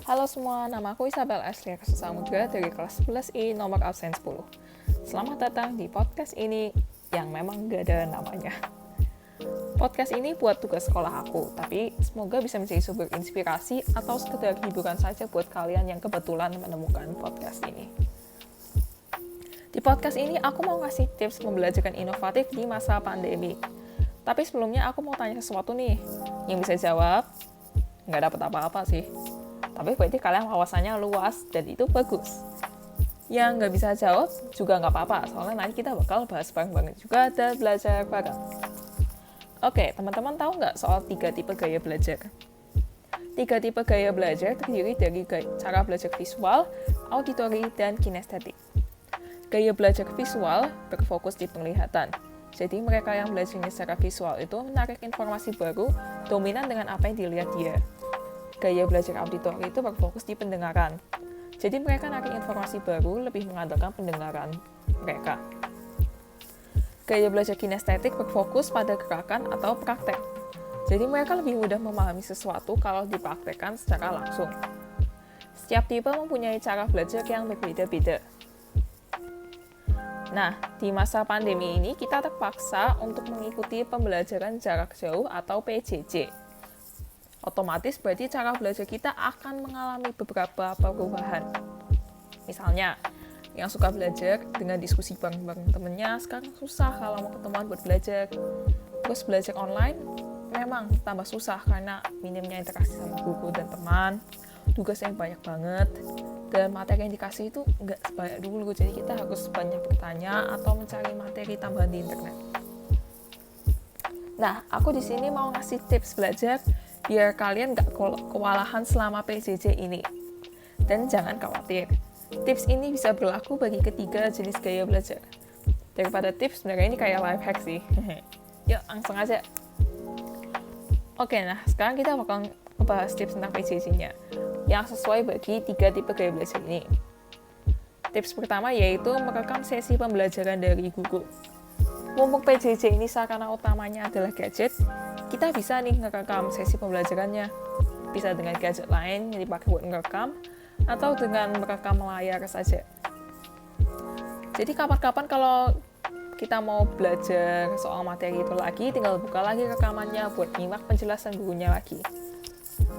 Halo semua, nama aku Isabel Aslia Samudra dari kelas 11I nomor absen 10. Selamat datang di podcast ini yang memang gak ada namanya. Podcast ini buat tugas sekolah aku, tapi semoga bisa menjadi sumber inspirasi atau sekedar hiburan saja buat kalian yang kebetulan menemukan podcast ini. Di podcast ini aku mau ngasih tips pembelajaran inovatif di masa pandemi. Tapi sebelumnya aku mau tanya sesuatu nih, yang bisa jawab nggak dapat apa-apa sih. Tapi berarti kalian wawasannya luas dan itu bagus. Yang nggak bisa jawab juga nggak apa-apa, soalnya nanti kita bakal bahas bareng-bareng juga dan belajar bareng. Oke, teman-teman tahu nggak soal 3 tipe gaya belajar? 3 tipe gaya belajar terdiri dari cara belajar visual, auditori, dan kinestetik. Gaya belajar visual berfokus di penglihatan. Jadi mereka yang belajarnya secara visual itu menarik informasi baru, dominan dengan apa yang dilihat dia. Gaya belajar auditori itu berfokus di pendengaran. Jadi mereka narik informasi baru, lebih mengandalkan pendengaran mereka. Gaya belajar kinestetik berfokus pada gerakan atau praktek. Jadi mereka lebih mudah memahami sesuatu kalau dipraktekkan secara langsung. Setiap tipe mempunyai cara belajar yang berbeda-beda. Nah, di masa pandemi ini kita terpaksa untuk mengikuti pembelajaran jarak jauh atau PJJ. Otomatis berarti cara belajar kita akan mengalami beberapa perubahan. Misalnya, yang suka belajar dengan diskusi bareng-bareng temennya sekarang susah kalau mau ketemuan buat belajar. Terus belajar online memang tambah susah karena minimnya interaksi sama guru dan teman, tugas yang banyak banget, dan materi yang dikasih itu nggak sebanyak dulu, jadi kita harus banyak bertanya atau mencari materi tambahan di internet. Nah, aku di sini mau ngasih tips belajar biar kalian nggak kewalahan selama PJJ ini. Dan jangan khawatir, tips ini bisa berlaku bagi ketiga jenis gaya belajar. Daripada tips, sebenarnya ini kayak life hack sih. Yuk, langsung aja. Oke, nah sekarang kita bakal ngebahas tips tentang PJJ-nya yang sesuai bagi 3 tipe gaya belajar ini. Tips pertama yaitu merekam sesi pembelajaran dari guru. Mumpung PJJ ini sarana utamanya adalah gadget, kita bisa nih ngerekam sesi pembelajarannya. Bisa dengan gadget lain yang dipakai buat ngerekam, atau dengan merekam layar saja. Jadi kapan-kapan kalau kita mau belajar soal materi itu lagi, tinggal buka lagi rekamannya buat nyimak penjelasan gurunya lagi.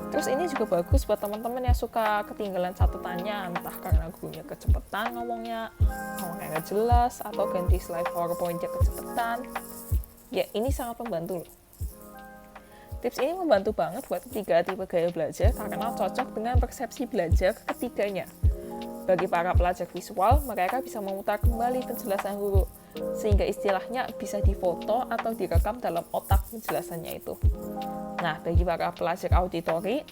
Terus ini juga bagus buat teman-teman yang suka ketinggalan catatannya, entah karena gurunya kecepatan ngomongnya nggak jelas, atau ganti slide PowerPoint-nya kecepatan. Ya, ini sangat membantu loh. Tips ini membantu banget buat 3 tipe gaya belajar karena cocok dengan persepsi belajar ketiganya. Bagi para pelajar visual, mereka bisa memutar kembali penjelasan guru, sehingga istilahnya bisa difoto atau direkam dalam otak penjelasannya itu. Nah, bagi para pelajar auditori,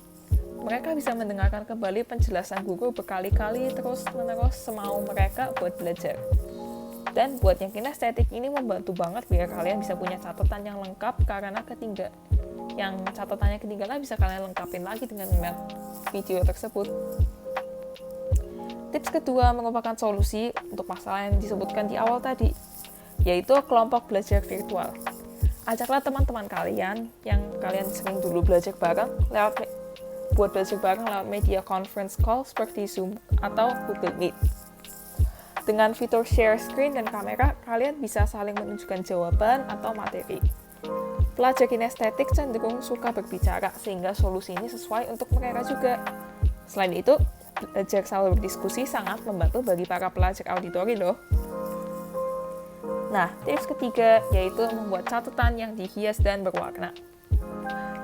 mereka bisa mendengarkan kembali penjelasan guru berkali-kali terus-menerus semau mereka buat belajar. Dan buat yang kinestetik ini membantu banget biar kalian bisa punya catatan yang lengkap karena yang catatannya ketinggalan bisa kalian lengkapin lagi dengan video tersebut. Tips kedua merupakan solusi untuk masalah yang disebutkan di awal tadi, yaitu kelompok belajar virtual. Ajaklah teman-teman kalian yang kalian sering dulu belajar bareng buat belajar bareng lewat media conference call seperti Zoom atau Google Meet. Dengan fitur share screen dan kamera, kalian bisa saling menunjukkan jawaban atau materi. Pelajar kinestetik cenderung suka berbicara, sehingga solusi ini sesuai untuk mereka juga. Selain itu, belajar sambil berdiskusi sangat membantu bagi para pelajar auditori loh. Nah, tips ketiga yaitu membuat catatan yang dihias dan berwarna.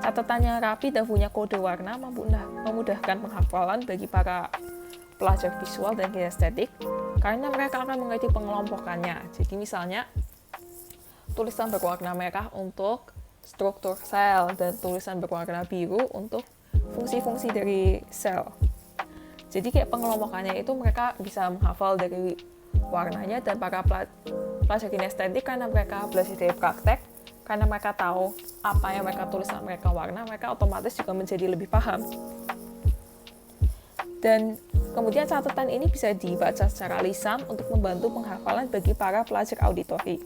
Catatannya rapi dan punya kode warna memudahkan penghafalan bagi para pelajar visual dan kinestetik, karena mereka akan mengerti pengelompokannya. Jadi misalnya, tulisan berwarna merah untuk struktur sel dan tulisan berwarna biru untuk fungsi-fungsi dari sel. Jadi kayak pengelompokannya itu mereka bisa menghafal dari warnanya, dan para pelajar kinestetik karena mereka belajar dari praktek, karena mereka tahu apa yang mereka tulisan mereka warna, mereka otomatis juga menjadi lebih paham. Dan kemudian catatan ini bisa dibaca secara lisan untuk membantu penghafalan bagi para pelajar auditori.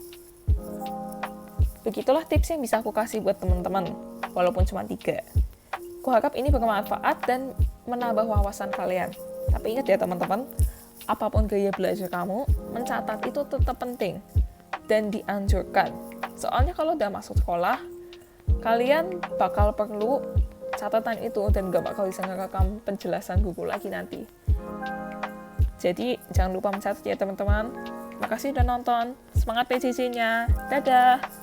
Begitulah tips yang bisa aku kasih buat teman-teman, walaupun cuma 3. Aku harap ini bermanfaat dan menambah wawasan kalian. Tapi ingat ya teman-teman, apapun gaya belajar kamu, mencatat itu tetap penting dan dianjurkan. Soalnya kalau udah masuk sekolah, kalian bakal perlu catatan itu dan gak bakal bisa ngerekam penjelasan buku lagi nanti. Jadi jangan lupa mencatat ya teman-teman. Makasih udah nonton. Semangat PJJ-nya. Dadah!